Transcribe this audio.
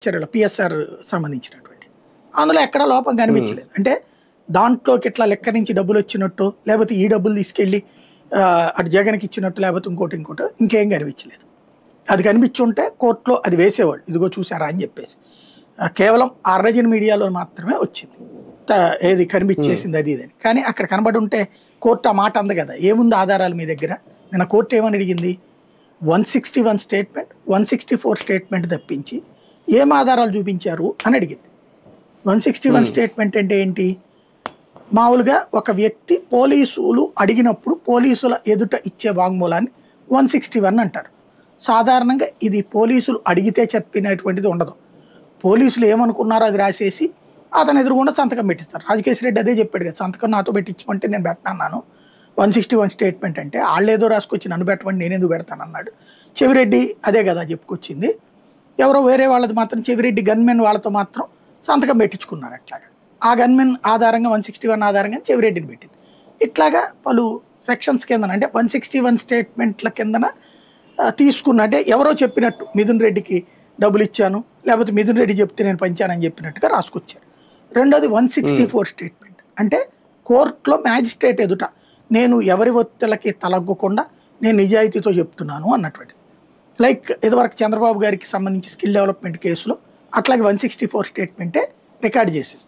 చర్యలు పిఎస్ఆర్ సంబంధించినటువంటి అందులో ఎక్కడ లోపం కనిపించలేదు. అంటే దాంట్లోకి ఇట్లా లెక్క నుంచి డబ్బులు వచ్చినట్టు, లేకపోతే ఈ డబ్బులు తీసుకెళ్ళి అటు జగన్కి ఇచ్చినట్టు, లేకపోతే ఇంకోటి ఇంకేం కనిపించలేదు. అది కనిపించుంటే కోర్టులో అది వేసేవాళ్ళు, ఇదిగో చూసారా అని చెప్పేసి. కేవలం అర్రజన్ మీడియాలో మాత్రమే వచ్చింది ఏది కనిపించేసింది అది ఇదని. కానీ అక్కడ కనబడి ఉంటే కోర్టు ఆ మాట అంది కదా, ఏముంది ఆధారాలు మీ దగ్గర. నిన్న కోర్టు ఏమని అడిగింది, 161 స్టేట్మెంట్ 164 స్టేట్మెంట్ తప్పించి ఏం ఆధారాలు చూపించారు అని అడిగింది. 161 స్టేట్మెంట్ అంటే ఏంటి, మామూలుగా ఒక వ్యక్తి పోలీసులు అడిగినప్పుడు పోలీసుల ఎదుట ఇచ్చే వాంగ్మూలాన్ని 161 అంటారు. సాధారణంగా ఇది పోలీసులు అడిగితే చెప్పినటువంటిది ఉండదు. పోలీసులు ఏమనుకున్నారో అది రాసేసి అతను ఎదురుగుండా సంతకం పెట్టిస్తారు. రాజకేశ్ రెడ్డి అదే చెప్పాడు కదా, సంతకం నాతో పెట్టించమంటే నేను పెట్టనన్నాను. 161 స్టేట్మెంట్ అంటే వాళ్ళు ఏదో రాసుకొచ్చి నన్ను పెట్టమంటే నేను ఎందుకు పెడతాను అన్నాడు. చెవిరెడ్డి అదే కదా చెప్పుకొచ్చింది. ఎవరో వేరే వాళ్ళది మాత్రం చెవిరెడ్డి గన్మెన్ వాళ్ళతో మాత్రం సంతకం పెట్టించుకున్నారు. అట్లాగా ఆ గన్మెన్ ఆధారంగా 161 ఆధారంగా చెవిరెడ్డిని పెట్టింది. ఇట్లాగా పలు సెక్షన్స్ కిందన అంటే 161 స్టేట్మెంట్ల కిందన తీసుకున్న, అంటే ఎవరో చెప్పినట్టు మిథున్ రెడ్డికి డబ్బులు ఇచ్చాను, లేకపోతే మిథున్ రెడ్డి చెప్తే నేను పంచానని చెప్పినట్టుగా రాసుకొచ్చారు. రెండోది 164 స్టేట్మెంట్ అంటే కోర్టులో మ్యాజిస్ట్రేట్ ఎదుట నేను ఎవరి ఒత్తిళ్ళకి తలగ్గకుండా నేను నిజాయితీతో చెప్తున్నాను అన్నటువంటిది. లైక్ ఇదివరకు చంద్రబాబు గారికి సంబంధించి స్కిల్ డెవలప్మెంట్ కేసులో అట్లాగే 164 స్టేట్మెంటే రికార్డ్ చేసింది.